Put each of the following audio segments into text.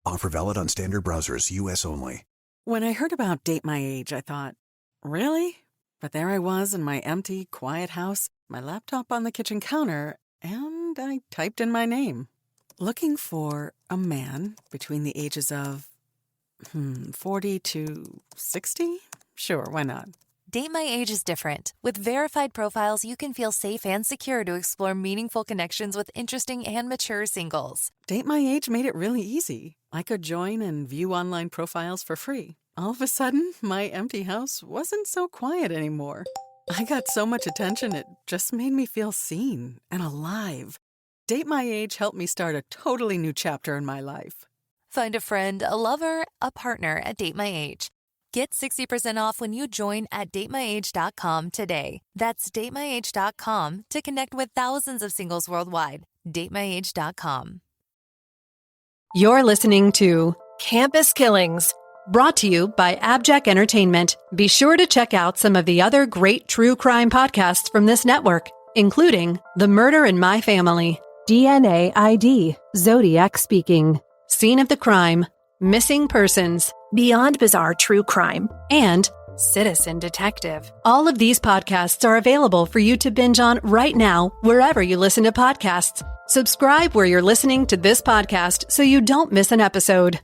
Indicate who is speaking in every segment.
Speaker 1: Offer valid on standard browsers, U.S. only.
Speaker 2: When I heard about Date My Age, I thought, really? But there I was in my empty, quiet house, my laptop on the kitchen counter, and I typed in my name. Looking for a man between the ages of 40 to 60? Sure, why not?
Speaker 3: Date My Age is different. With verified profiles, you can feel safe and secure to explore meaningful connections with interesting and mature singles.
Speaker 2: Date My Age made it really easy. I could join and view online profiles for free. All of a sudden, my empty house wasn't so quiet anymore. I got so much attention, it just made me feel seen and alive. Date My Age helped me start a totally new chapter in my life.
Speaker 3: Find a friend, a lover, a partner at Date My Age. Get 60% off when you join at datemyage.com today. That's datemyage.com to connect with thousands of singles worldwide. datemyage.com.
Speaker 4: You're listening to Campus Killings, brought to you by AbJack Entertainment. Be sure to check out some of the other great true crime podcasts from this network, including The Murder in My Family, DNA ID, Zodiac Speaking, Scene of the Crime, Missing Persons, Beyond Bizarre True Crime, and Citizen Detective. All of these podcasts are available for you to binge on right now, wherever you listen to podcasts. Subscribe where you're listening to this podcast so you don't miss an episode.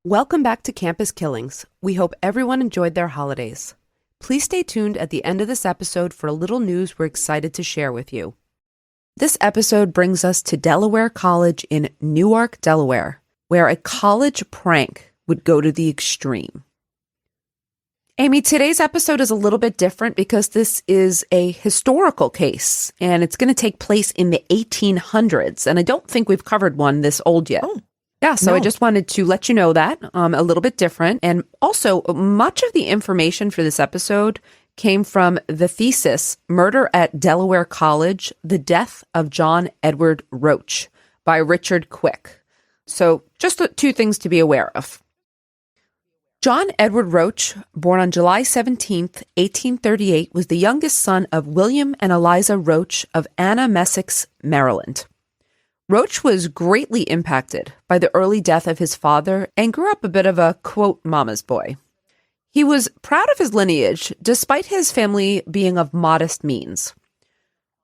Speaker 5: Welcome back to Campus Killings. We hope everyone enjoyed their holidays. Please stay tuned at the end of this episode for a little news we're excited to share with you. This episode brings us to Delaware College in Newark, Delaware, where a college prank would go to the extreme. Amy, today's episode is a little bit different because this is a historical case, and it's going to take place in the 1800s, and I don't think we've covered one this old yet.
Speaker 6: Oh.
Speaker 5: Yeah, so
Speaker 6: No.
Speaker 5: I just wanted to let you know that, a little bit different. And also, much of the information for this episode came from the thesis, Murder at Delaware College, The Death of John Edward Roach by Richard Quick. So just two things to be aware of. John Edward Roach, born on July 17th, 1838, was the youngest son of William and Eliza Roach of Anamessex, Maryland. Roach was greatly impacted by the early death of his father and grew up a bit of a, quote, mama's boy. He was proud of his lineage, despite his family being of modest means.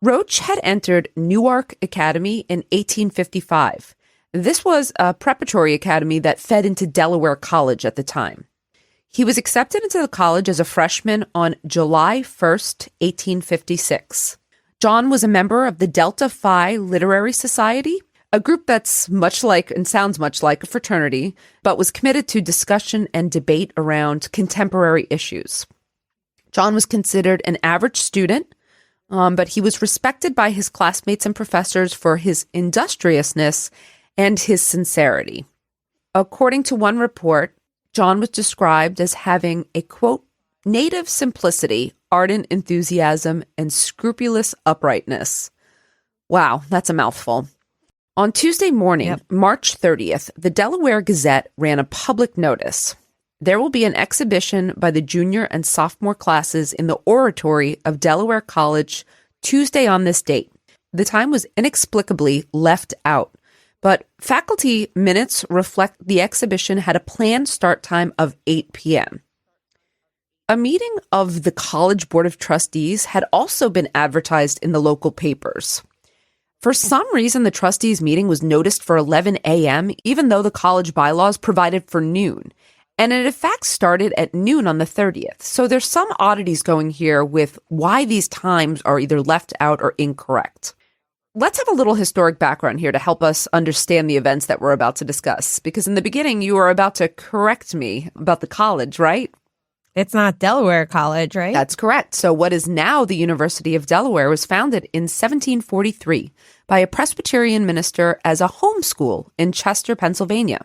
Speaker 5: Roach had entered Newark Academy in 1855. This was a preparatory academy that fed into Delaware College at the time. He was accepted into the college as a freshman on July 1st, 1856. John was a member of the Delta Phi Literary Society, a group that's much like and sounds much like a fraternity, but was committed to discussion and debate around contemporary issues. John was considered an average student, but he was respected by his classmates and professors for his industriousness and his sincerity. According to one report, John was described as having a, quote, native simplicity, ardent enthusiasm, and scrupulous uprightness. Wow, that's a mouthful. On Tuesday morning, March 30th, the Delaware Gazette ran a public notice. There will be an exhibition by the junior and sophomore classes in the oratory of Delaware College Tuesday on this date. The time was inexplicably left out, but faculty minutes reflect the exhibition had a planned start time of 8 p.m. A meeting of the College Board of Trustees had also been advertised in the local papers. For some reason, the trustees' meeting was noticed for 11 a.m., even though the college bylaws provided for noon. And it in fact started at noon on the 30th. So there's some oddities going here with why these times are either left out or incorrect. Let's have a little historic background here to help us understand the events that we're about to discuss. Because in the beginning, you were about to correct me about the college, right?
Speaker 6: It's not Delaware College, right?
Speaker 5: That's correct. So what is now the University of Delaware was founded in 1743 by a Presbyterian minister as a home school in Chester, Pennsylvania.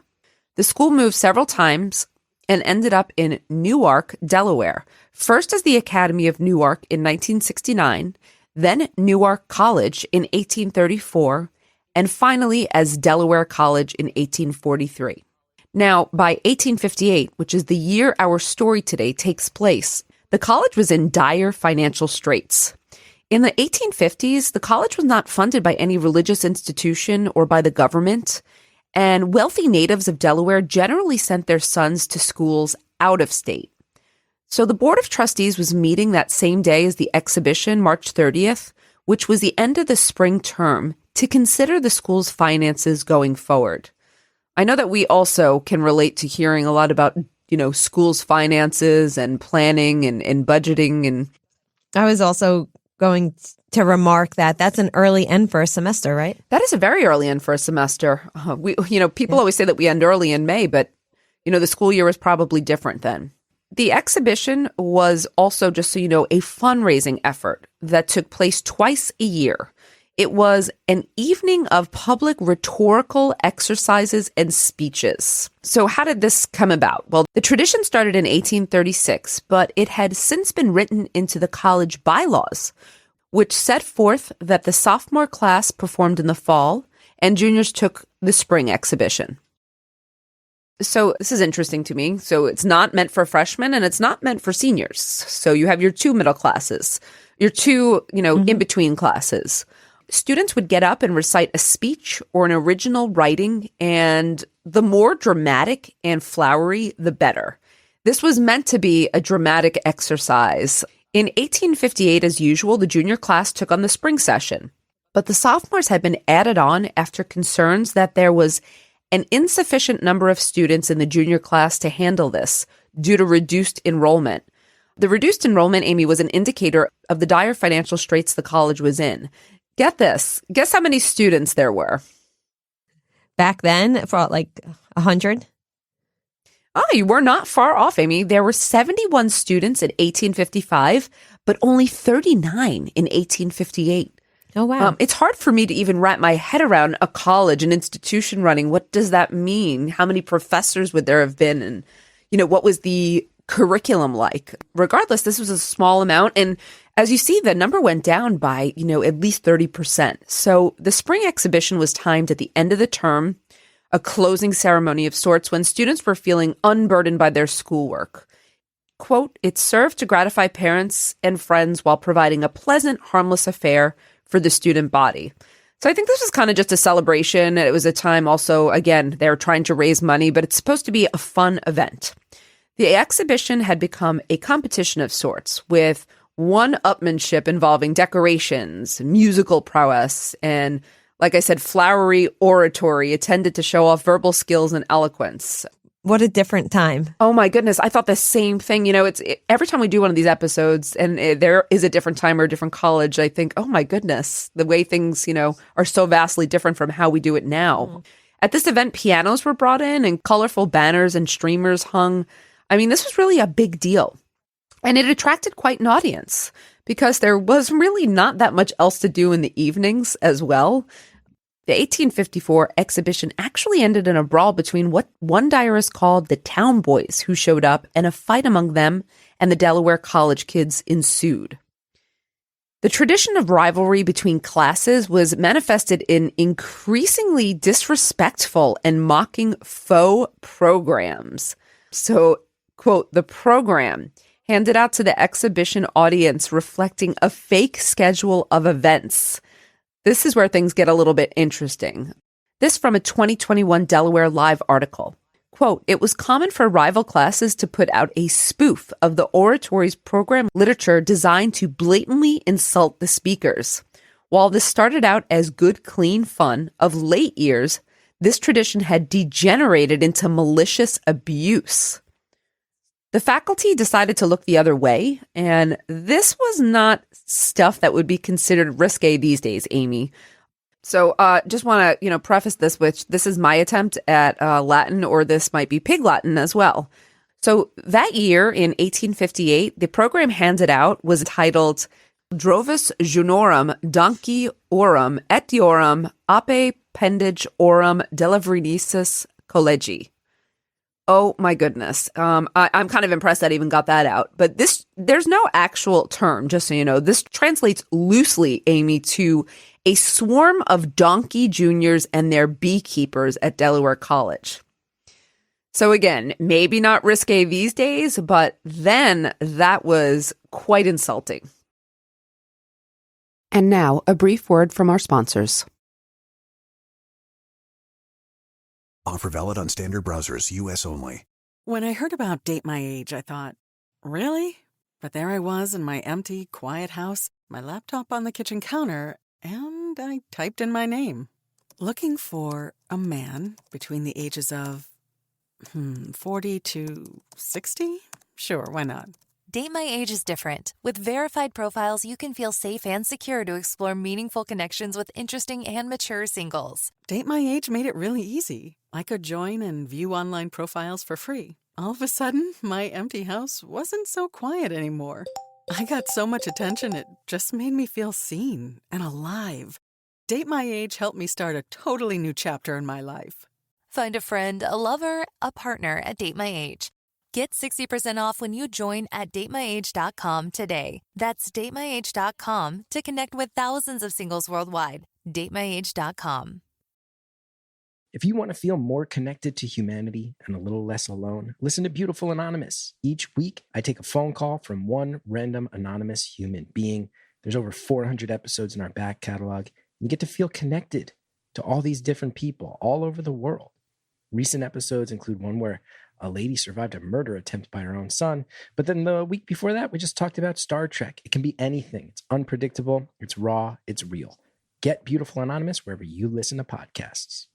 Speaker 5: The school moved several times and ended up in Newark, Delaware, first as the Academy of Newark in 1969, then Newark College in 1834, and finally as Delaware College in 1843. Now, by 1858, which is the year our story today takes place, the college was in dire financial straits. In the 1850s, the college was not funded by any religious institution or by the government, and wealthy natives of Delaware generally sent their sons to schools out of state. So the Board of Trustees was meeting that same day as the exhibition, March 30th, which was the end of the spring term, to consider the school's finances going forward. I know that we also can relate to hearing a lot about, schools' finances and planning and budgeting. And
Speaker 6: I was also going to remark that that's an early end for a semester, right?
Speaker 5: that is a very early end for a semester. People always say that we end early in May, but, the school year was probably different then. The exhibition was also, just so you know, a fundraising effort that took place twice a year. It was an evening of public rhetorical exercises and speeches. So how did this come about? Well, the tradition started in 1836, but it had since been written into the college bylaws, which set forth that the sophomore class performed in the fall and juniors took the spring exhibition. So this is interesting to me. So it's not meant for freshmen and it's not meant for seniors. So you have your two middle classes, your two, in-between classes. Students would get up and recite a speech or an original writing, and the more dramatic and flowery, the better. This was meant to be a dramatic exercise. In 1858, as usual, the junior class took on the spring session, but the sophomores had been added on after concerns that there was an insufficient number of students in the junior class to handle this due to reduced enrollment. The reduced enrollment, Amy, was an indicator of the dire financial straits the college was in. Get this. Guess how many students there were?
Speaker 6: Back then, for like 100?
Speaker 5: Oh, you were not far off, Amy. There were 71 students in 1855, but only 39 in 1858.
Speaker 6: Oh, wow.
Speaker 5: It's hard for me to even wrap my head around a college, an institution running. What does that mean? How many professors would there have been? And, what was the curriculum like? Regardless, this was a small amount. And as you see, the number went down by, at least 30%. So the spring exhibition was timed at the end of the term, a closing ceremony of sorts when students were feeling unburdened by their schoolwork. Quote, it served to gratify parents and friends while providing a pleasant, harmless affair for the student body. So I think this was kind of just a celebration. It was a time also, again, they were trying to raise money, but it's supposed to be a fun event. The exhibition had become a competition of sorts with one-upmanship involving decorations, musical prowess, and, like I said, flowery oratory intended to show off verbal skills and eloquence.
Speaker 6: What a different time.
Speaker 5: Oh my goodness. I thought the same thing. Every time we do one of these episodes and there is a different time or a different college, I think, oh my goodness, the way things, are so vastly different from how we do it now. Mm. At this event, pianos were brought in and colorful banners and streamers hung. I mean, this was really a big deal. And it attracted quite an audience because there was really not that much else to do in the evenings as well. The 1854 exhibition actually ended in a brawl between what one diarist called the town boys who showed up, and a fight among them and the Delaware College kids ensued. The tradition of rivalry between classes was manifested in increasingly disrespectful and mocking faux programs. So, quote, the program handed out to the exhibition audience reflecting a fake schedule of events. This is where things get a little bit interesting. This from a 2021 Delaware Live article. Quote, it was common for rival classes to put out a spoof of the oratory's program literature designed to blatantly insult the speakers. While this started out as good, clean fun, of late years, this tradition had degenerated into malicious abuse. The faculty decided to look the other way, and this was not stuff that would be considered risque these days, Amy. So just want to, preface this with this is my attempt at Latin, or this might be Pig Latin as well. So that year in 1858, the program handed out was titled Drovis Juniorum Donkey Orum Etiorum Ape Pendage Orum Delavrinicis Collegi. Oh my goodness. I'm kind of impressed that I even got that out. But there's no actual term, just so you know. This translates loosely, Amy, to a swarm of donkey juniors and their beekeepers at Delaware College. So again, maybe not risque these days, but then that was quite insulting. And now, a brief word from our sponsors.
Speaker 1: Offer valid on standard browsers, U.S. only.
Speaker 2: When I heard about Date My Age, I thought, really? But there I was in my empty, quiet house, my laptop on the kitchen counter, and I typed in my name. Looking for a man between the ages of 40 to 60? Sure, why not?
Speaker 3: Date My Age is different. With verified profiles, you can feel safe and secure to explore meaningful connections with interesting and mature singles.
Speaker 2: Date My Age made it really easy. I could join and view online profiles for free. All of a sudden, my empty house wasn't so quiet anymore. I got so much attention, it just made me feel seen and alive. Date My Age helped me start a totally new chapter in my life.
Speaker 3: Find a friend, a lover, a partner at Date My Age. Get 60% off when you join at datemyage.com today. That's datemyage.com to connect with thousands of singles worldwide. datemyage.com.
Speaker 7: If you want to feel more connected to humanity and a little less alone, listen to Beautiful Anonymous. Each week, I take a phone call from one random anonymous human being. There's over 400 episodes in our back catalog. You get to feel connected to all these different people all over the world. Recent episodes include one where a lady survived a murder attempt by her own son. But then the week before that, we just talked about Star Trek. It can be anything. It's unpredictable. It's raw. It's real. Get Beautiful Anonymous wherever you listen to podcasts.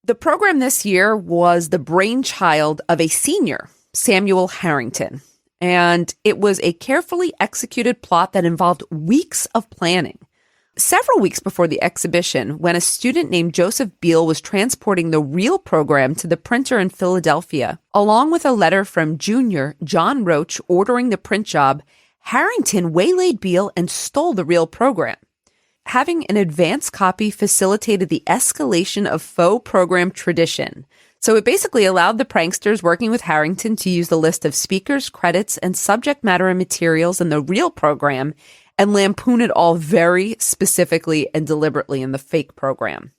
Speaker 5: The program this year was the brainchild of a senior, Samuel Harrington. And it was a carefully executed plot that involved weeks of planning. Several weeks before the exhibition, when a student named Joseph Beale was transporting the real program to the printer in Philadelphia, along with a letter from junior John Roach ordering the print job, Harrington waylaid Beale and stole the real program. Having an advance copy facilitated the escalation of faux program tradition. So it basically allowed the pranksters working with Harrington to use the list of speakers, credits, and subject matter and materials in the real program and lampoon it all very specifically and deliberately in the fake program.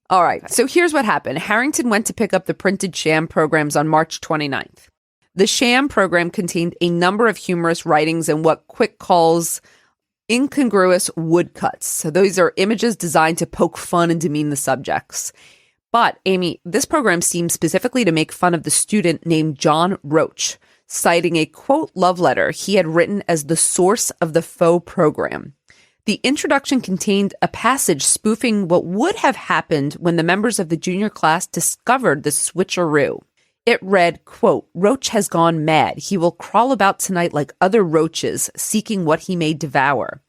Speaker 5: All right, so here's what happened. Harrington went to pick up the printed sham programs on March 29th. The sham program contained a number of humorous writings and what Quick calls incongruous woodcuts. So those are images designed to poke fun and demean the subjects. But, Amy, this program seemed specifically to make fun of the student named John Roach, citing a, quote, love letter he had written as the source of the faux program. The introduction contained a passage spoofing what would have happened when the members of the junior class discovered the switcheroo. It read, quote, Roach has gone mad. He will crawl about tonight like other roaches, seeking what he may devour.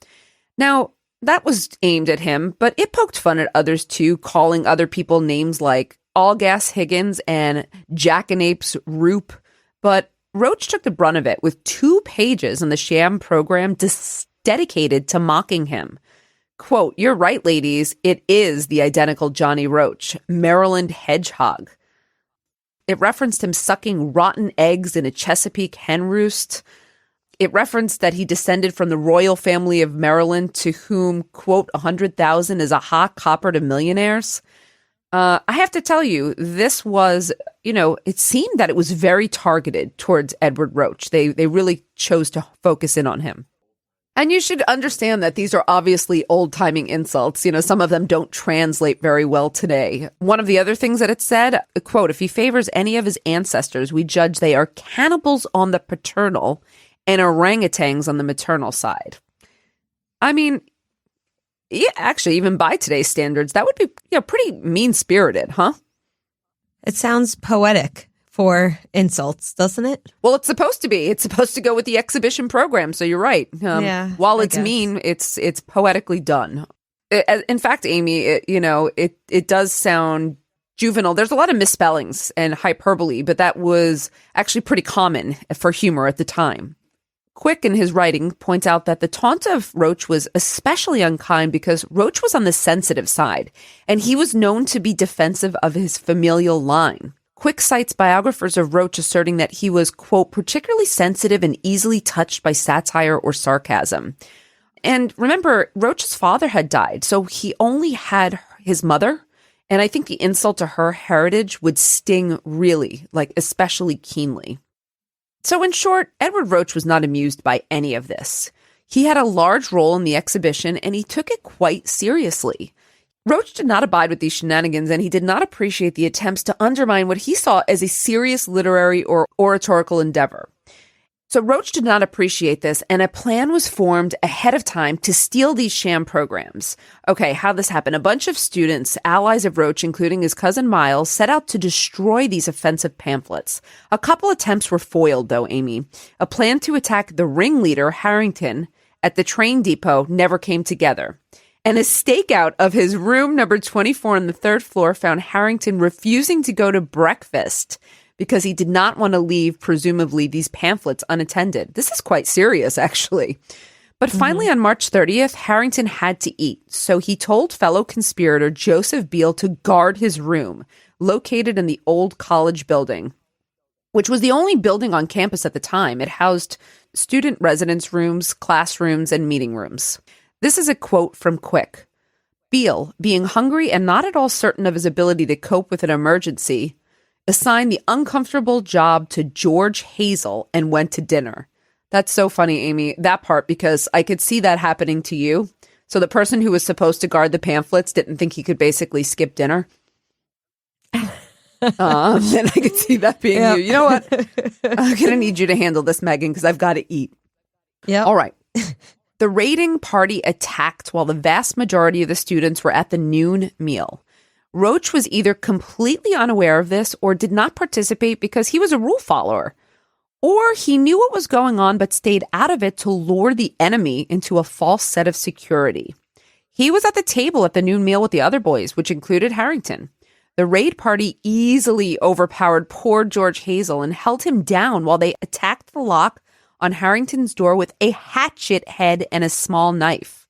Speaker 5: Now, that was aimed at him, but it poked fun at others too, calling other people names like Allgas Higgins and Jackanapes Roop. But Roach took the brunt of it with 2 pages in the sham program dedicated to mocking him. Quote, you're right, ladies. It is the identical Johnny Roach, Maryland hedgehog. It referenced him sucking rotten eggs in a Chesapeake hen roost. It referenced that he descended from the royal family of Maryland to whom, quote, 100,000 is a hot copper to millionaires. I have to tell you, this was, it seemed that it was very targeted towards Edward Roach. They really chose to focus in on him. And you should understand that these are obviously old-timing insults. Some of them don't translate very well today. One of the other things that it said, quote, if he favors any of his ancestors, we judge they are cannibals on the paternal and orangutans on the maternal side. I mean, yeah, actually, even by today's standards, that would be pretty mean-spirited, huh?
Speaker 6: It sounds poetic for insults, doesn't it?
Speaker 5: Well, it's supposed to be. It's supposed to go with the exhibition program, so you're right. While it's mean, it's poetically done. In fact, Amy, it does sound juvenile. There's a lot of misspellings and hyperbole, but that was actually pretty common for humor at the time. Quick, in his writing, points out that the taunt of Roach was especially unkind because Roach was on the sensitive side, and he was known to be defensive of his familial line. Quick cites biographers of Roach asserting that he was, quote, particularly sensitive and easily touched by satire or sarcasm. And remember, Roach's father had died, so he only had his mother, and I think the insult to her heritage would sting really, like especially keenly. So in short, Edward Roach was not amused by any of this. He had a large role in the exhibition, and he took it quite seriously. Roach did not abide with these shenanigans, and he did not appreciate the attempts to undermine what he saw as a serious literary or oratorical endeavor. So Roach did not appreciate this, and a plan was formed ahead of time to steal these sham programs. Okay, how this happened? A bunch of students, allies of Roach, including his cousin Miles, set out to destroy these offensive pamphlets. A couple attempts were foiled, though, Amy. A plan to attack the ringleader, Harrington, at the train depot never came together. And a stakeout of his room number 24 on the third floor found Harrington refusing to go to breakfast because he did not want to leave, presumably, these pamphlets unattended. This is quite serious, actually. But finally, on March 30th, Harrington had to eat. So he told fellow conspirator Joseph Beale to guard his room, located in the old college building, which was the only building on campus at the time. It housed student residence rooms, classrooms, and meeting rooms. This is a quote from Quick. Beale, being hungry and not at all certain of his ability to cope with an emergency, assigned the uncomfortable job to George Hazel and went to dinner. That's so funny, Amy, that part, because I could see that happening to you. So the person who was supposed to guard the pamphlets didn't think he could basically skip dinner. And I could see that being you. You know what? I'm going to need you to handle this, Megan, because I've got to eat.
Speaker 6: Yeah.
Speaker 5: All right. The raiding party attacked while the vast majority of the students were at the noon meal. Roach was either completely unaware of this or did not participate because he was a rule follower. Or he knew what was going on but stayed out of it to lure the enemy into a false set of security. He was at the table at the noon meal with the other boys, which included Harrington. The raid party easily overpowered poor George Hazel and held him down while they attacked the lock on Harrington's door with a hatchet head and a small knife.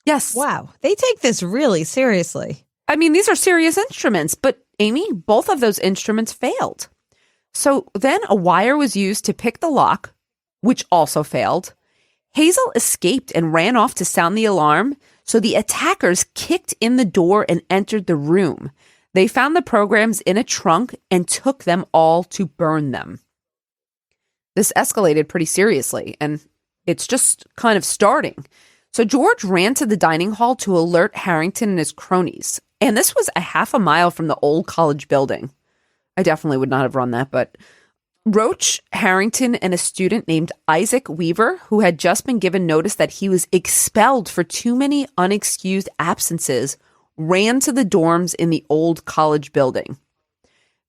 Speaker 5: Yes.
Speaker 6: Wow. They take this really seriously.
Speaker 5: I mean, these are serious instruments, but Amy, both of those instruments failed. So then a wire was used to pick the lock, which also failed. Hazel escaped and ran off to sound the alarm, so the attackers kicked in the door and entered the room. They found the programs in a trunk and took them all to burn them. This escalated pretty seriously, and it's just kind of starting. So George ran to the dining hall to alert Harrington and his cronies. And this was a half a mile from the old college building. I definitely would not have run that, but Roach, Harrington, and a student named Isaac Weaver, who had just been given notice that he was expelled for too many unexcused absences, ran to the dorms in the old college building.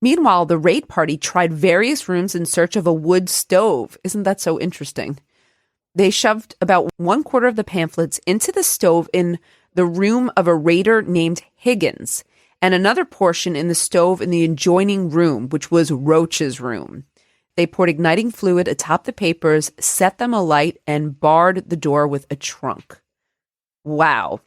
Speaker 5: Meanwhile, the raid party tried various rooms in search of a wood stove. Isn't that so interesting? They shoved about 1/4 of the pamphlets into the stove in the room of a raider named Higgins, and another portion in the stove in the adjoining room, which was Roach's room. They poured igniting fluid atop the papers, set them alight, and barred the door with a trunk. Wow.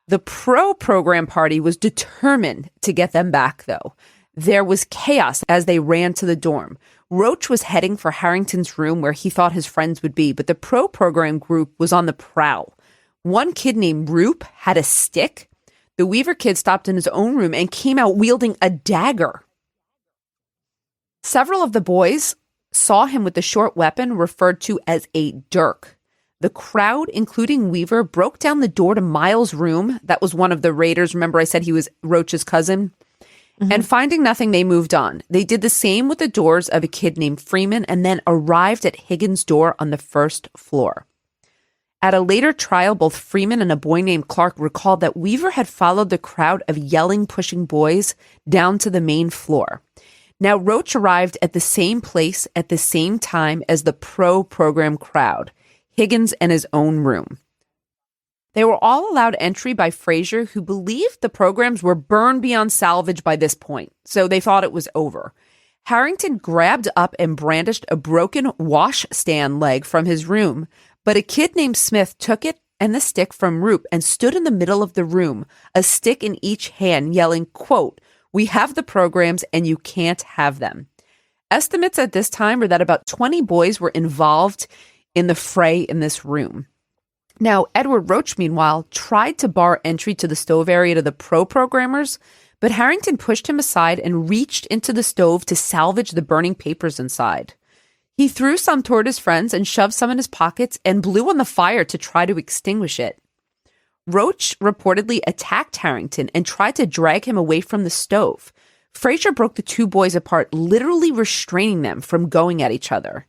Speaker 5: The pro-program party was determined to get them back, though. There was chaos as they ran to the dorm. Roach was heading for Harrington's room where he thought his friends would be, but the pro-program group was on the prowl. One kid named Roop had a stick. The Weaver kid stopped in his own room and came out wielding a dagger. Several of the boys saw him with the short weapon referred to as a dirk. The crowd, including Weaver, broke down the door to Miles' room. That was one of the raiders. Remember I said he was Roach's cousin? And finding nothing, they moved on. They did the same with the doors of a kid named Freeman and then arrived at Higgins' door on the first floor. At a later trial, both Freeman and a boy named Clark recalled that Weaver had followed the crowd of yelling, pushing boys down to the main floor. Now, Roach arrived at the same place at the same time as the pro-program crowd, Higgins and his own room. They were all allowed entry by Frazier, who believed the programs were burned beyond salvage by this point, so they thought it was over. Harrington grabbed up and brandished a broken washstand leg from his room, but a kid named Smith took it and the stick from Roop and stood in the middle of the room, a stick in each hand, yelling, quote, "We have the programs and you can't have them." Estimates at this time were that about 20 boys were involved in the fray in this room. Now, Edward Roach, meanwhile, tried to bar entry to the stove area to the pro-programmers, but Harrington pushed him aside and reached into the stove to salvage the burning papers inside. He threw some toward his friends and shoved some in his pockets and blew on the fire to try to extinguish it. Roach reportedly attacked Harrington and tried to drag him away from the stove. Fraser broke the two boys apart, literally restraining them from going at each other.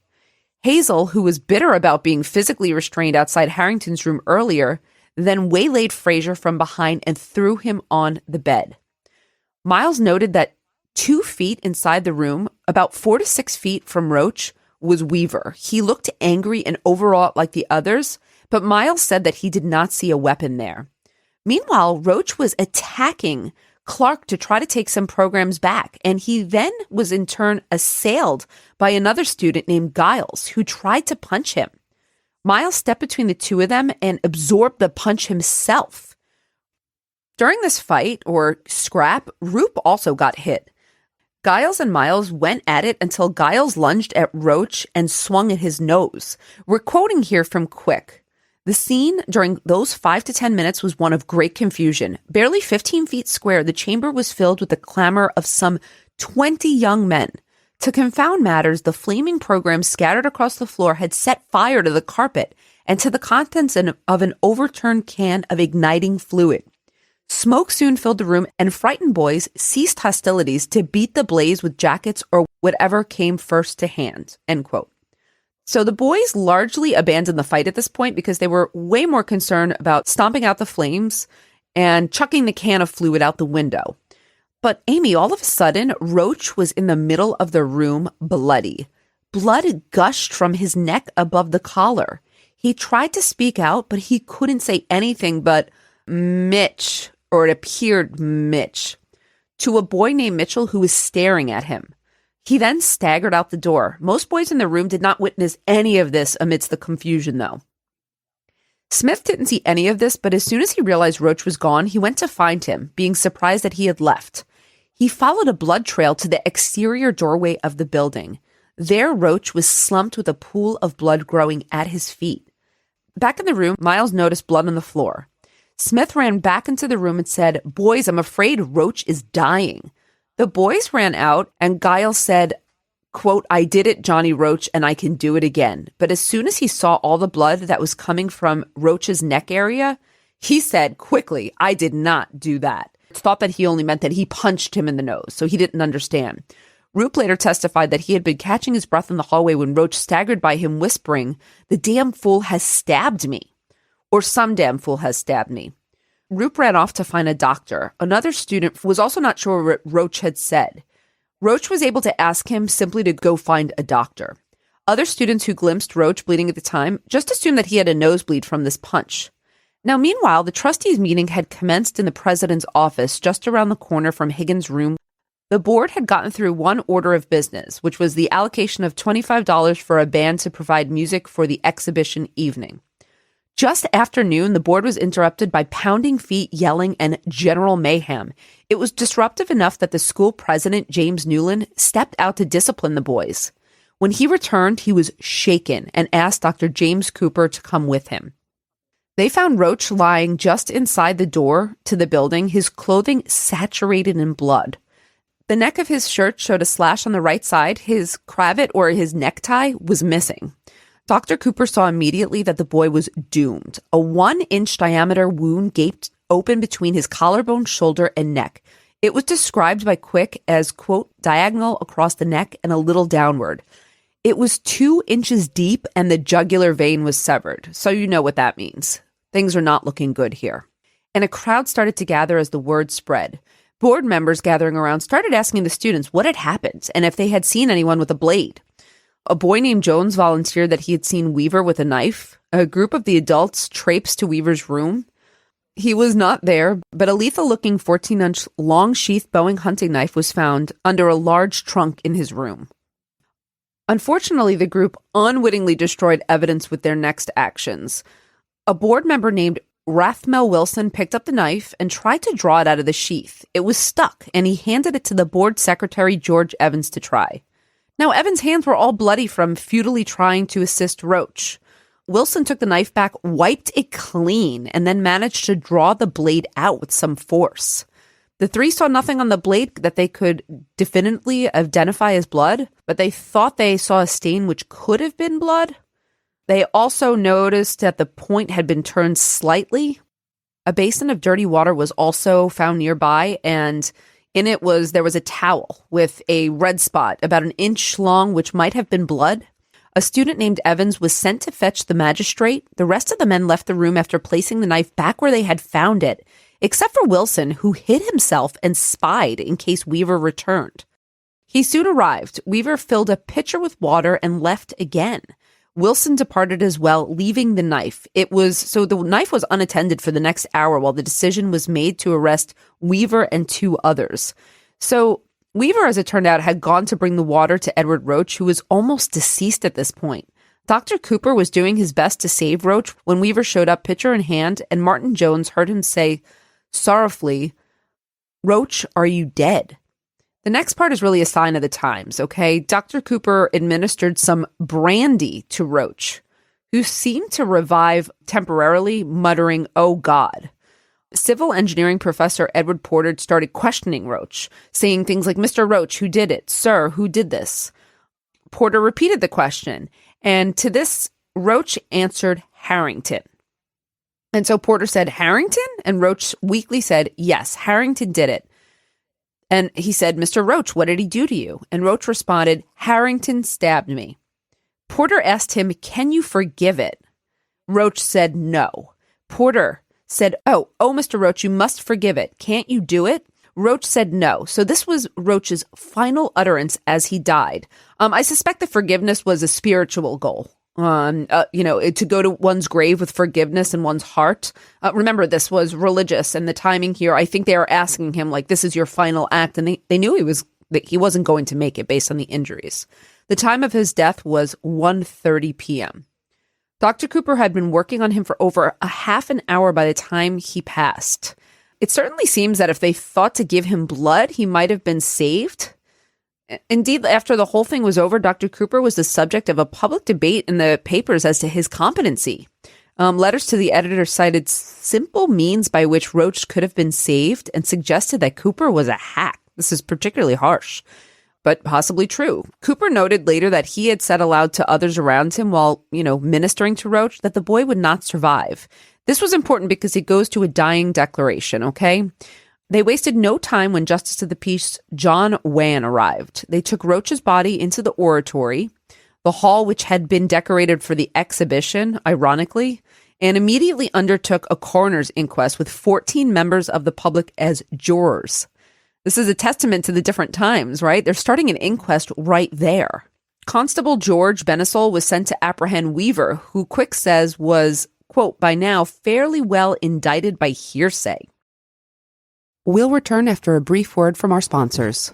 Speaker 5: Hazel, who was bitter about being physically restrained outside Harrington's room earlier, then waylaid Fraser from behind and threw him on the bed. Miles noted that 2 feet inside the room, about 4 to 6 feet from Roach, was Weaver. He looked angry and overwrought like the others, but Miles said that he did not see a weapon there. Meanwhile, Roach was attacking Clark to try to take some programs back, and he then was in turn assailed by another student named Giles, who tried to punch him. Miles stepped between the two of them and absorbed the punch himself. During this fight, or scrap, Roop also got hit. Giles and Miles went at it until Giles lunged at Roach and swung at his nose. We're quoting here from Quick. The scene during those 5 to 10 minutes was one of great confusion. Barely 15 feet square, the chamber was filled with the clamor of some 20 young men. To confound matters, the flaming programs scattered across the floor had set fire to the carpet and to the contents of an overturned can of igniting fluid. Smoke soon filled the room, and frightened boys ceased hostilities to beat the blaze with jackets or whatever came first to hand, end quote. So the boys largely abandoned the fight at this point because they were way more concerned about stomping out the flames and chucking the can of fluid out the window. But Amy, all of a sudden, Roach was in the middle of the room, bloody. Blood gushed from his neck above the collar. He tried to speak out, but he couldn't say anything but Mitch, or it appeared Mitch, to a boy named Mitchell who was staring at him. He then staggered out the door. Most boys in the room did not witness any of this amidst the confusion, though. Smith didn't see any of this, but as soon as he realized Roach was gone, he went to find him, being surprised that he had left. He followed a blood trail to the exterior doorway of the building. There, Roach was slumped with a pool of blood growing at his feet. Back in the room, Miles noticed blood on the floor. Smith ran back into the room and said, "Boys, I'm afraid Roach is dying." The boys ran out, and Giles said, quote, "I did it, Johnny Roach, and I can do it again." But as soon as he saw all the blood that was coming from Roach's neck area, he said quickly, "I did not do that." Thought that he only meant that he punched him in the nose, so he didn't understand. Roop later testified that he had been catching his breath in the hallway when Roach staggered by him, whispering, "The damn fool has stabbed me," or "Some damn fool has stabbed me." Roop ran off to find a doctor. Another student was also not sure what Roach had said. Roach was able to ask him simply to go find a doctor. Other students who glimpsed Roach bleeding at the time just assumed that he had a nosebleed from this punch. Now, meanwhile, the trustees' meeting had commenced in the president's office just around the corner from Higgins' room. The board had gotten through one order of business, which was the allocation of $25 for a band to provide music for the exhibition evening. Just after noon, the board was interrupted by pounding feet, yelling, and general mayhem. It was disruptive enough that the school president, James Newland, stepped out to discipline the boys. When he returned, he was shaken and asked Dr. James Cooper to come with him. They found Roach lying just inside the door to the building, his clothing saturated in blood. The neck of his shirt showed a slash on the right side. His cravat, or his necktie, was missing. Dr. Cooper saw immediately that the boy was doomed. A 1-inch diameter wound gaped open between his collarbone, shoulder, and neck. It was described by Quick as, quote, "diagonal across the neck and a little downward." It was 2 inches deep and the jugular vein was severed. So you know what that means. Things are not looking good here. And a crowd started to gather as the word spread. Board members gathering around started asking the students what had happened and if they had seen anyone with a blade. A boy named Jones volunteered that he had seen Weaver with a knife. A group of the adults traipsed to Weaver's room. He was not there, but a lethal-looking 14-inch long-sheath Bowie hunting knife was found under a large trunk in his room. Unfortunately, the group unwittingly destroyed evidence with their next actions. A board member named Rathmel Wilson picked up the knife and tried to draw it out of the sheath. It was stuck, and he handed it to the board secretary, George Evans, to try. Now, Evans' hands were all bloody from futilely trying to assist Roach. Wilson took the knife back, wiped it clean, and then managed to draw the blade out with some force. The three saw nothing on the blade that they could definitively identify as blood, but they thought they saw a stain which could have been blood. They also noticed that the point had been turned slightly. A basin of dirty water was also found nearby, and in it there was a towel with a red spot about an inch long, which might have been blood. A student named Evans was sent to fetch the magistrate. The rest of the men left the room after placing the knife back where they had found it, except for Wilson, who hid himself and spied in case Weaver returned. He soon arrived. Weaver filled a pitcher with water and left again. Wilson departed as well, leaving the knife. The knife was unattended for the next hour while the decision was made to arrest Weaver and two others. So Weaver, as it turned out, had gone to bring the water to Edward Roach, who was almost deceased at this point. Dr. Cooper was doing his best to save Roach when Weaver showed up, pitcher in hand, and Martin Jones heard him say sorrowfully, "Roach, are you dead?" The next part is really a sign of the times, okay? Dr. Cooper administered some brandy to Roach, who seemed to revive temporarily, muttering, "Oh, God." Civil engineering professor Edward Porter started questioning Roach, saying things like, "Mr. Roach, who did it? Sir, who did this?" Porter repeated the question, and to this, Roach answered, "Harrington." And so Porter said, "Harrington?" And Roach weakly said, "Yes, Harrington did it." And he said, "Mr. Roach, what did he do to you?" And Roach responded, "Harrington stabbed me." Porter asked him, "Can you forgive it?" Roach said, "No." Porter said, Oh, Mr. Roach, you must forgive it. Can't you do it?" Roach said no. So this was Roach's final utterance as he died. I suspect the forgiveness was a spiritual goal. To go to one's grave with forgiveness in one's heart. Remember, this was religious, and the timing here, I think they are asking him, like, this is your final act, and they knew that he wasn't going to make it based on the injuries. The time of his death was 1:30 p.m. Dr. Cooper had been working on him for over a half an hour by the time he passed. It certainly seems that if they thought to give him blood, he might have been saved. Indeed, after the whole thing was over, Dr. Cooper was the subject of a public debate in the papers as to his competency. Letters to the editor cited simple means by which Roach could have been saved and suggested that Cooper was a hack. This is particularly harsh, but possibly true. Cooper noted later that he had said aloud to others around him while, ministering to Roach that the boy would not survive. This was important because it goes to a dying declaration, okay? They wasted no time when Justice of the Peace John Wan arrived. They took Roach's body into the oratory, the hall which had been decorated for the exhibition, ironically, and immediately undertook a coroner's inquest with 14 members of the public as jurors. This is a testament to the different times, right? They're starting an inquest right there. Constable George Benisol was sent to apprehend Weaver, who Quick says was, quote, by now fairly well indicted by hearsay. We'll return after a brief word from our sponsors.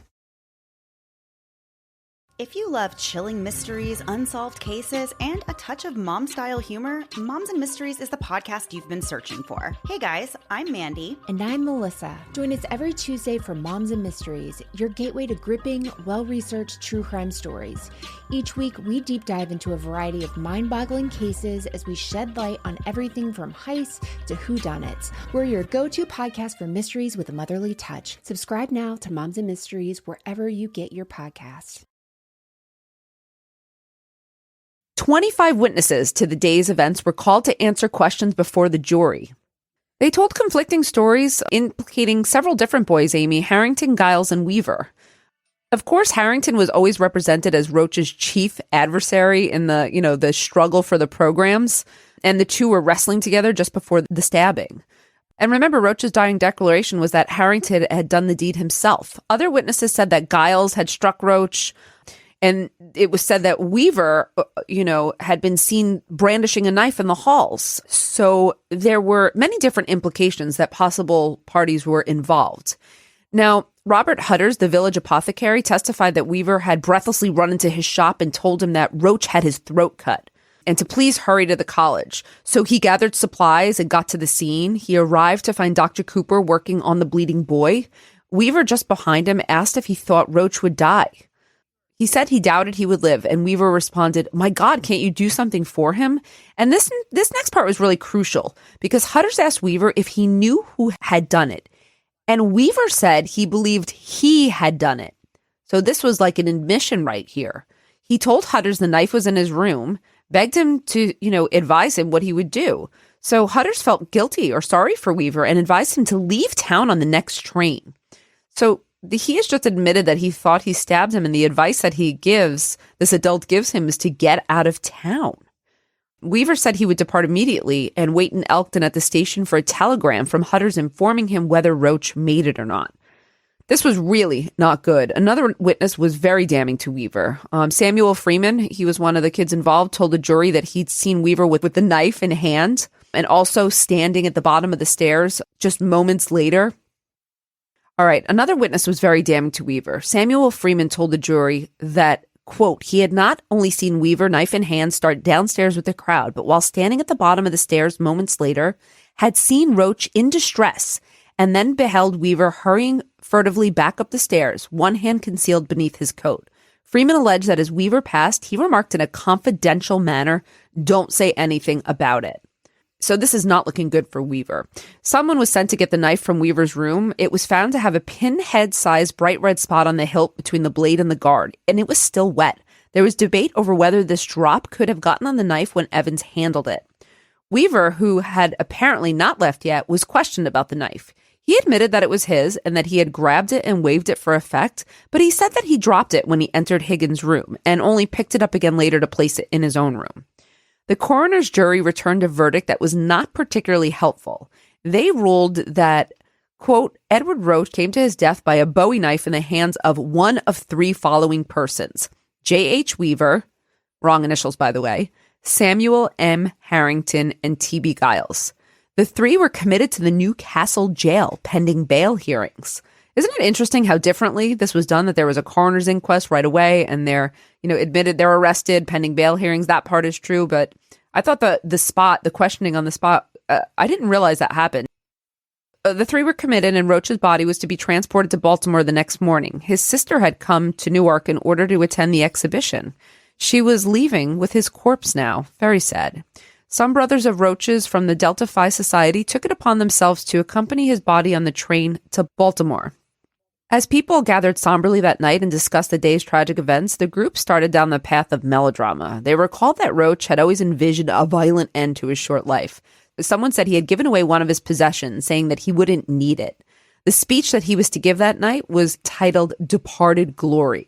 Speaker 8: If you love chilling mysteries, unsolved cases, and a touch of mom-style humor, Moms and Mysteries is the podcast you've been searching for. Hey guys, I'm Mandy.
Speaker 9: And I'm Melissa. Join us every Tuesday for Moms and Mysteries, your gateway to gripping, well-researched true crime stories. Each week, we deep dive into a variety of mind-boggling cases as we shed light on everything from heists to whodunits. We're your go-to podcast for mysteries with a motherly touch. Subscribe now to Moms and Mysteries wherever you get your podcasts.
Speaker 5: 25 witnesses to the day's events were called to answer questions before the jury. They told conflicting stories implicating several different boys, Amy, Harrington, Giles, and Weaver. Of course, Harrington was always represented as Roach's chief adversary in the struggle for the programs, and the two were wrestling together just before the stabbing. And remember, Roach's dying declaration was that Harrington had done the deed himself. Other witnesses said that Giles had struck Roach. And it was said that Weaver, had been seen brandishing a knife in the halls. So there were many different implications that possible parties were involved. Now, Robert Hutters, the village apothecary, testified that Weaver had breathlessly run into his shop and told him that Roach had his throat cut and to please hurry to the college. So he gathered supplies and got to the scene. He arrived to find Dr. Cooper working on the bleeding boy. Weaver, just behind him, asked if he thought Roach would die. He said he doubted he would live, and Weaver responded, "My God, can't you do something for him?" And this next part was really crucial because Hutters asked Weaver if he knew who had done it. And Weaver said he believed he had done it. So this was like an admission right here. He told Hutters the knife was in his room, begged him to, advise him what he would do. So Hutters felt guilty or sorry for Weaver and advised him to leave town on the next train. So he has just admitted that he thought he stabbed him, and the advice that this adult gives him, is to get out of town. Weaver said he would depart immediately and wait in Elkton at the station for a telegram from Hutters informing him whether Roach made it or not. This was really not good. Another witness was very damning to Weaver. Samuel Freeman, he was one of the kids involved, told the jury that he'd seen Weaver with the knife in hand and also standing at the bottom of the stairs just moments later. All right, another witness was very damning to Weaver. Samuel Freeman told the jury that, quote, he had not only seen Weaver, knife in hand, start downstairs with the crowd, but while standing at the bottom of the stairs moments later, had seen Roach in distress and then beheld Weaver hurrying furtively back up the stairs, one hand concealed beneath his coat. Freeman alleged that as Weaver passed, he remarked in a confidential manner, "Don't say anything about it." So this is not looking good for Weaver. Someone was sent to get the knife from Weaver's room. It was found to have a pinhead-sized bright red spot on the hilt between the blade and the guard, and it was still wet. There was debate over whether this drop could have gotten on the knife when Evans handled it. Weaver, who had apparently not left yet, was questioned about the knife. He admitted that it was his and that he had grabbed it and waved it for effect, but he said that he dropped it when he entered Higgins' room and only picked it up again later to place it in his own room. The coroner's jury returned a verdict that was not particularly helpful. They ruled that, quote, Edward Roach came to his death by a Bowie knife in the hands of one of three following persons: J.H. Weaver, wrong initials by the way, Samuel M. Harrington, and T.B. Giles. The three were committed to the Newcastle jail pending bail hearings. Isn't it interesting how differently this was done, that there was a coroner's inquest right away and they're, admitted they're arrested pending bail hearings? That part is true, but I thought the questioning on the spot, I didn't realize that happened. The three were committed and Roach's body was to be transported to Baltimore the next morning. His sister had come to Newark in order to attend the exhibition. She was leaving with his corpse now. Very sad. Some brothers of Roach's from the Delta Phi Society took it upon themselves to accompany his body on the train to Baltimore. As people gathered somberly that night and discussed the day's tragic events, the group started down the path of melodrama. They recalled that Roach had always envisioned a violent end to his short life. Someone said he had given away one of his possessions, saying that he wouldn't need it. The speech that he was to give that night was titled Departed Glory.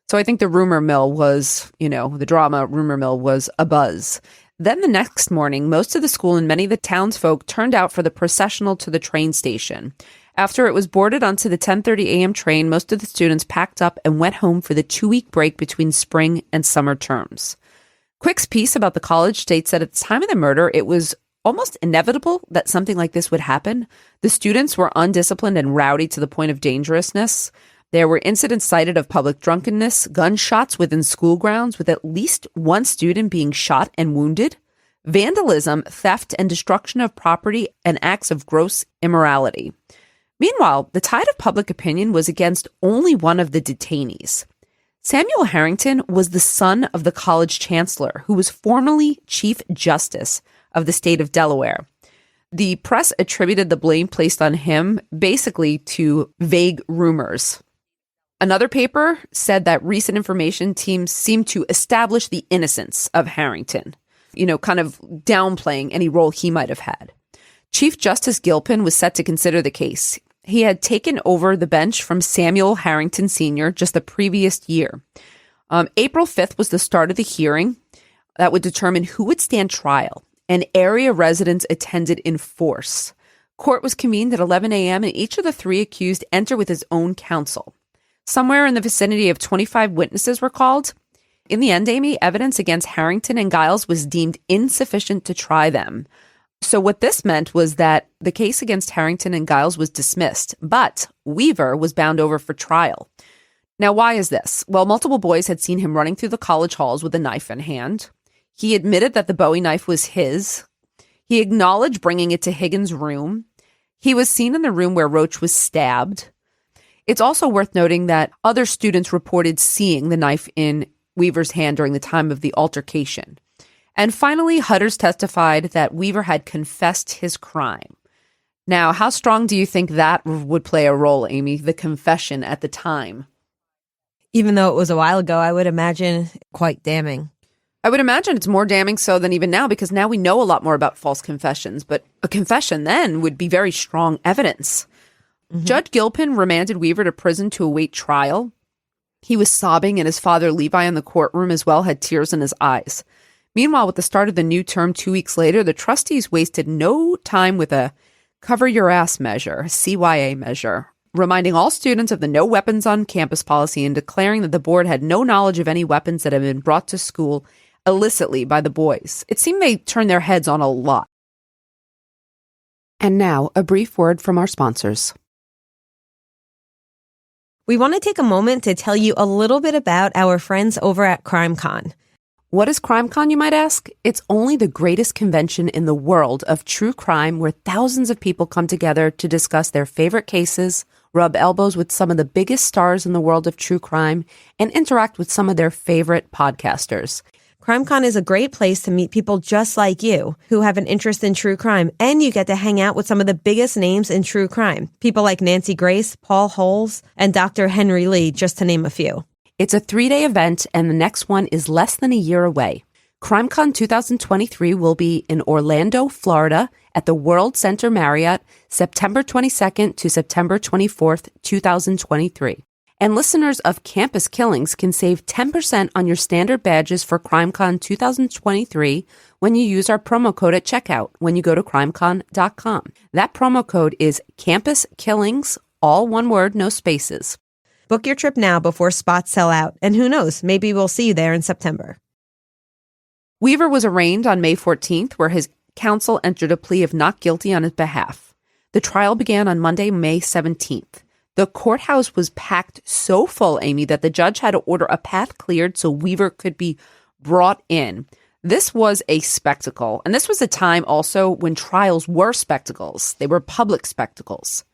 Speaker 5: So I think the rumor mill was, the drama rumor mill was abuzz. Then the next morning, most of the school and many of the townsfolk turned out for the processional to the train station. After it was boarded onto the 10:30 a.m. train, most of the students packed up and went home for the 2-week break between spring and summer terms. Quick's piece about the college states that at the time of the murder, it was almost inevitable that something like this would happen. The students were undisciplined and rowdy to the point of dangerousness. There were incidents cited of public drunkenness, gunshots within school grounds, with at least one student being shot and wounded, vandalism, theft, and destruction of property, and acts of gross immorality. Meanwhile, the tide of public opinion was against only one of the detainees. Samuel Harrington was the son of the college chancellor, who was formerly Chief Justice of the state of Delaware. The press attributed the blame placed on him basically to vague rumors. Another paper said that recent information teams seemed to establish the innocence of Harrington, kind of downplaying any role he might have had. Chief Justice Gilpin was set to consider the case. He had taken over the bench from Samuel Harrington Sr. just the previous year. April 5th was the start of the hearing that would determine who would stand trial, and area residents attended in force. Court was convened at 11 a.m., and each of the three accused entered with his own counsel. Somewhere in the vicinity of 25 witnesses were called. In the end, Amy, evidence against Harrington and Giles was deemed insufficient to try them. So what this meant was that the case against Harrington and Giles was dismissed, but Weaver was bound over for trial. Now, why is this? Well, multiple boys had seen him running through the college halls with a knife in hand. He admitted that the Bowie knife was his. He acknowledged bringing it to Higgins' room. He was seen in the room where Roach was stabbed. It's also worth noting that other students reported seeing the knife in Weaver's hand during the time of the altercation. And finally, Hudders testified that Weaver had confessed his crime. Now, how strong do you think that would play a role, Amy, the confession at the time?
Speaker 6: Even though it was a while ago, I would imagine quite damning.
Speaker 5: I would imagine it's more damning so than even now, because now we know a lot more about false confessions, but a confession then would be very strong evidence. Mm-hmm. Judge Gilpin remanded Weaver to prison to await trial. He was sobbing, and his father, Levi, in the courtroom as well had tears in his eyes. Meanwhile, with the start of the new term 2 weeks later, the trustees wasted no time with a cover your ass measure, CYA measure, reminding all students of the no weapons on campus policy and declaring that the board had no knowledge of any weapons that had been brought to school illicitly by the boys. It seemed they turned their heads on a lot. And now, a brief word from our sponsors.
Speaker 6: We want to take a moment to tell you a little bit about our friends over at CrimeCon.
Speaker 5: What is CrimeCon, you might ask? It's only the greatest convention in the world of true crime where thousands of people come together to discuss their favorite cases, rub elbows with some of the biggest stars in the world of true crime, and interact with some of their favorite podcasters.
Speaker 6: CrimeCon is a great place to meet people just like you who have an interest in true crime, and you get to hang out with some of the biggest names in true crime. People like Nancy Grace, Paul Holes, and Dr. Henry Lee, just to name a few.
Speaker 5: It's a 3-day event, and the next one is less than a year away. CrimeCon 2023 will be in Orlando, Florida, at the World Center Marriott, September 22nd to September 24th, 2023. And listeners of Campus Killings can save 10% on your standard badges for CrimeCon 2023 when you use our promo code at checkout when you go to crimecon.com. That promo code is Campus Killings, all one word, no spaces.
Speaker 6: Book your trip now before spots sell out, and who knows, maybe we'll see you there in September.
Speaker 5: Weaver was arraigned on May 14th, where his counsel entered a plea of not guilty on his behalf. The trial began on Monday, May 17th. The courthouse was packed so full, Amy, that the judge had to order a path cleared so Weaver could be brought in. This was a spectacle, and this was a time also when trials were spectacles. They were public spectacles.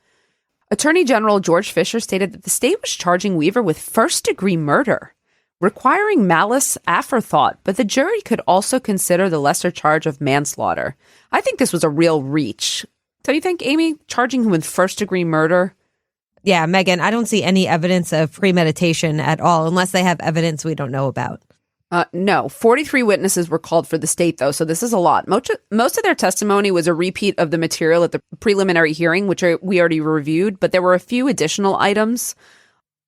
Speaker 5: Attorney General George Fisher stated that the state was charging Weaver with first-degree murder, requiring malice aforethought, but the jury could also consider the lesser charge of manslaughter. I think this was a real reach. Don't you think, Amy, charging him with first-degree murder?
Speaker 6: Yeah, Megan, I don't see any evidence of premeditation at all, unless they have evidence we don't know about.
Speaker 5: No, 43 witnesses were called for the state, though, so this is a lot. Most of their testimony was a repeat of the material at the preliminary hearing, which we already reviewed, but there were a few additional items.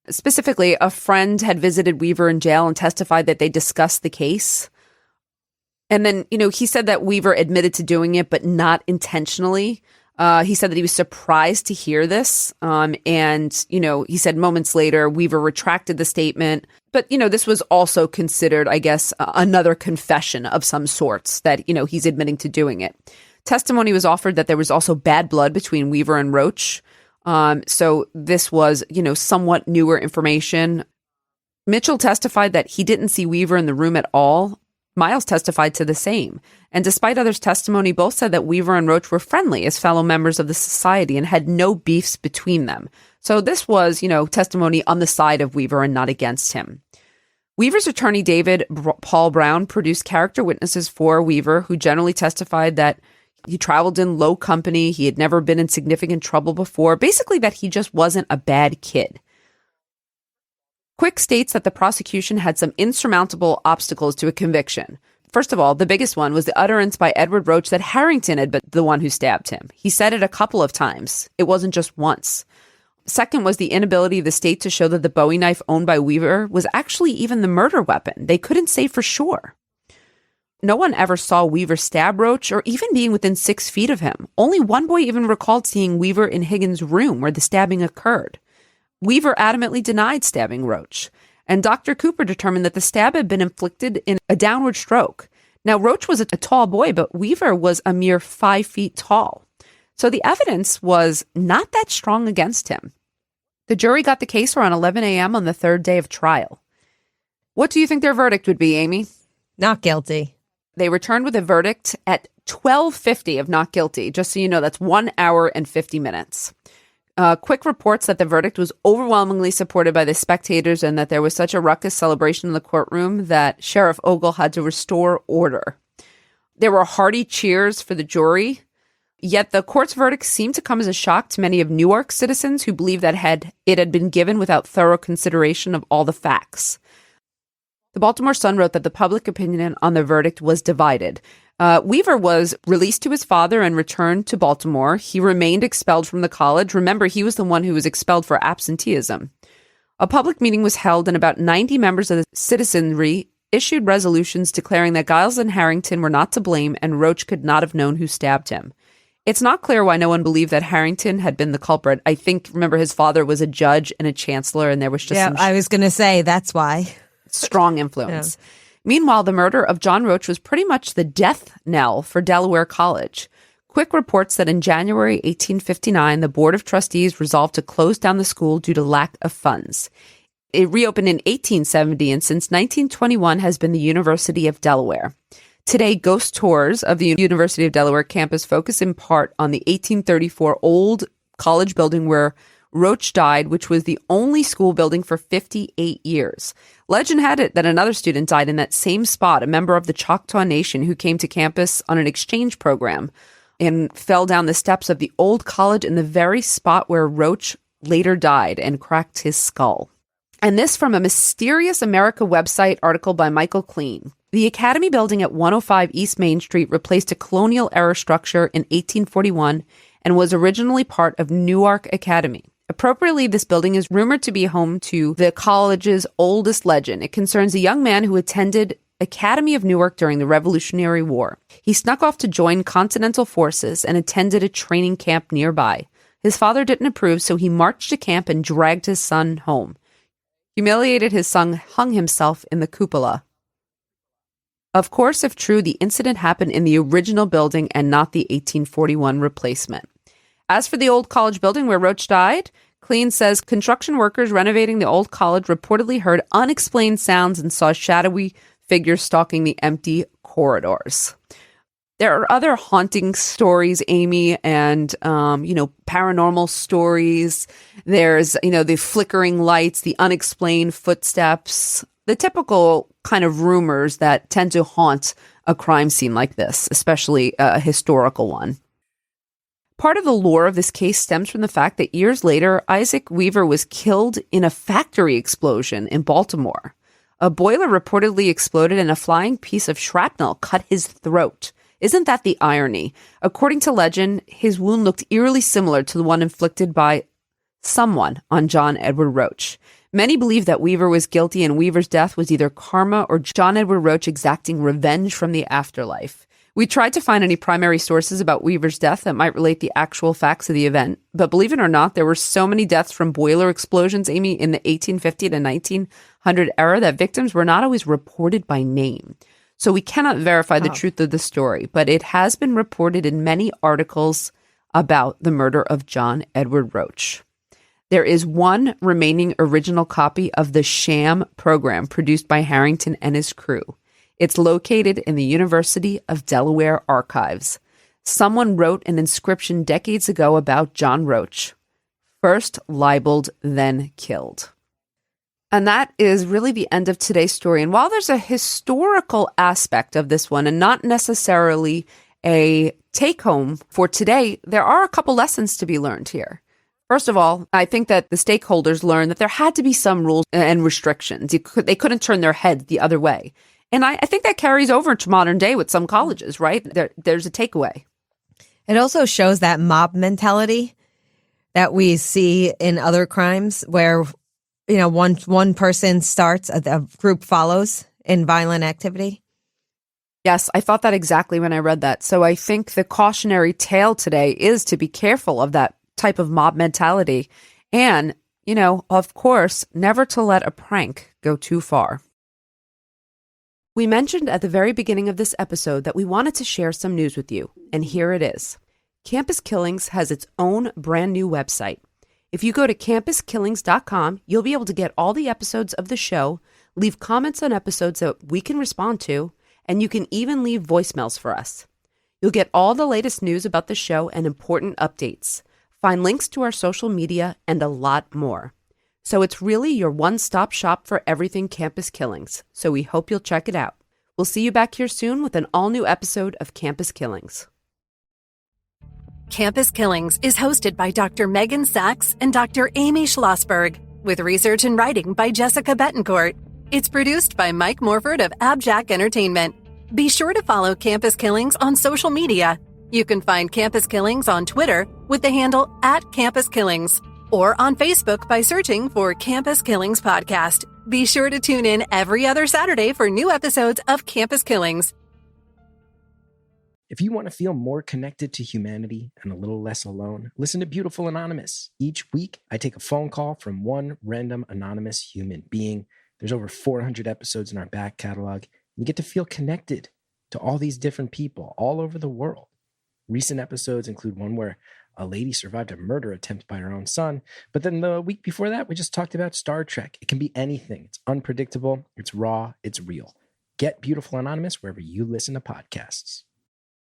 Speaker 5: Specifically, a friend had visited Weaver in jail and testified that they discussed the case. And then, he said that Weaver admitted to doing it, but not intentionally. He said that he was surprised to hear this. And he said moments later, Weaver retracted the statement. But, this was also considered, I guess, another confession of some sorts that, he's admitting to doing it. Testimony was offered that there was also bad blood between Weaver and Roach. So this was, somewhat newer information. Mitchell testified that he didn't see Weaver in the room at all. Miles testified to the same. And despite others' testimony, both said that Weaver and Roach were friendly as fellow members of the society and had no beefs between them. So this was, testimony on the side of Weaver and not against him. Weaver's attorney, David Paul Brown, produced character witnesses for Weaver, who generally testified that he traveled in low company, he had never been in significant trouble before, basically that he just wasn't a bad kid. Quick states that the prosecution had some insurmountable obstacles to a conviction. First of all, the biggest one was the utterance by Edward Roach that Harrington had been the one who stabbed him. He said it a couple of times. It wasn't just once. Second was the inability of the state to show that the Bowie knife owned by Weaver was actually even the murder weapon. They couldn't say for sure. No one ever saw Weaver stab Roach or even being within 6 feet of him. Only one boy even recalled seeing Weaver in Higgins' room where the stabbing occurred. Weaver adamantly denied stabbing Roach, and Dr. Cooper determined that the stab had been inflicted in a downward stroke. Now, Roach was a tall boy, but Weaver was a mere 5 feet tall. So the evidence was not that strong against him. The jury got the case around 11 a.m. on the third day of trial. What do you think their verdict would be, Amy?
Speaker 6: Not guilty.
Speaker 5: They returned with a verdict at 12:50 of not guilty. Just so you know, that's 1 hour and 50 minutes. Quick reports that the verdict was overwhelmingly supported by the spectators and that there was such a ruckus celebration in the courtroom that Sheriff Ogle had to restore order. There were hearty cheers for the jury, yet the court's verdict seemed to come as a shock to many of Newark's citizens who believed that it had been given without thorough consideration of all the facts. The Baltimore Sun wrote that the public opinion on the verdict was divided. Weaver was released to his father and returned to Baltimore. He remained expelled from the college. Remember, he was the one who was expelled for absenteeism. A public meeting was held, and about 90 members of the citizenry issued resolutions declaring that Giles and Harrington were not to blame and Roach could not have known who stabbed him. It's not clear why no one believed that Harrington had been the culprit. I think, remember, his father was a judge and a chancellor, and there was just
Speaker 6: I was going to say that's why.
Speaker 5: Strong influence. Yeah. Meanwhile, the murder of John Roach was pretty much the death knell for Delaware College. Quick reports that in January 1859, the Board of Trustees resolved to close down the school due to lack of funds. It reopened in 1870 and since 1921 has been the University of Delaware. Today, ghost tours of the University of Delaware campus focus in part on the 1834 old college building where Roach died, which was the only school building for 58 years. Legend had it that another student died in that same spot, a member of the Choctaw Nation who came to campus on an exchange program and fell down the steps of the old college in the very spot where Roach later died and cracked his skull. And this from a Mysterious America website article by Michael Kleen. The Academy building at 105 East Main Street replaced a colonial-era structure in 1841 and was originally part of Newark Academy. Appropriately, this building is rumored to be home to the college's oldest legend. It concerns a young man who attended Academy of Newark during the Revolutionary War. He snuck off to join Continental Forces and attended a training camp nearby. His father didn't approve, so he marched to camp and dragged his son home. Humiliated, his son hung himself in the cupola. Of course, if true, the incident happened in the original building and not the 1841 replacement. As for the old college building where Roach died, Kleen says construction workers renovating the old college reportedly heard unexplained sounds and saw shadowy figures stalking the empty corridors. There are other haunting stories, Amy, and, paranormal stories. There's, the flickering lights, the unexplained footsteps, the typical kind of rumors that tend to haunt a crime scene like this, especially a historical one. Part of the lore of this case stems from the fact that years later, Isaac Weaver was killed in a factory explosion in Baltimore. A boiler reportedly exploded and a flying piece of shrapnel cut his throat. Isn't that the irony? According to legend, his wound looked eerily similar to the one inflicted by someone on John Edward Roach. Many believe that Weaver was guilty and Weaver's death was either karma or John Edward Roach exacting revenge from the afterlife. We tried to find any primary sources about Weaver's death that might relate the actual facts of the event, but believe it or not, there were so many deaths from boiler explosions, Amy, in the 1850 to 1900 era that victims were not always reported by name. So we cannot verify the truth of the story, but it has been reported in many articles about the murder of John Edward Roach. There is one remaining original copy of the sham program produced by Harrington and his crew. It's located in the University of Delaware archives. Someone wrote an inscription decades ago about John Roach. First libeled, then killed. And that is really the end of today's story. And while there's a historical aspect of this one and not necessarily a take-home for today, there are a couple lessons to be learned here. First of all, I think that the stakeholders learned that there had to be some rules and restrictions. They couldn't turn their heads the other way. And I think that carries over to modern day with some colleges, right? There's a takeaway.
Speaker 6: It also shows that mob mentality that we see in other crimes where, one person starts, a group follows in violent activity.
Speaker 5: Yes, I thought that exactly when I read that. So I think the cautionary tale today is to be careful of that type of mob mentality. And, You know, of course, never to let a prank go too far. We mentioned at the very beginning of this episode that we wanted to share some news with you, and here it is. Campus Killings has its own brand new website. If you go to campuskillings.com, you'll be able to get all the episodes of the show, leave comments on episodes that we can respond to, and you can even leave voicemails for us. You'll get all the latest news about the show and important updates, find links to our social media, and a lot more. So it's really your one-stop shop for everything Campus Killings, so we hope you'll check it out. We'll see you back here soon with an all-new episode of Campus Killings.
Speaker 4: Campus Killings is hosted by Dr. Megan Sachs and Dr. Amy Schlossberg, with research and writing by Jessica Betancourt. It's produced by Mike Morford of AbJack Entertainment. Be sure to follow Campus Killings on social media. You can find Campus Killings on Twitter with the handle @CampusKillings, or on Facebook by searching for Campus Killings Podcast. Be sure to tune in every other Saturday for new episodes of Campus Killings.
Speaker 7: If you want to feel more connected to humanity and a little less alone, listen to Beautiful Anonymous. Each week, I take a phone call from one random anonymous human being. There's over 400 episodes in our back catalog. You get to feel connected to all these different people all over the world. Recent episodes include one where a lady survived a murder attempt by her own son. But then the week before that, we just talked about Star Trek. It can be anything. It's unpredictable. It's raw. It's real. Get Beautiful Anonymous wherever you listen to podcasts.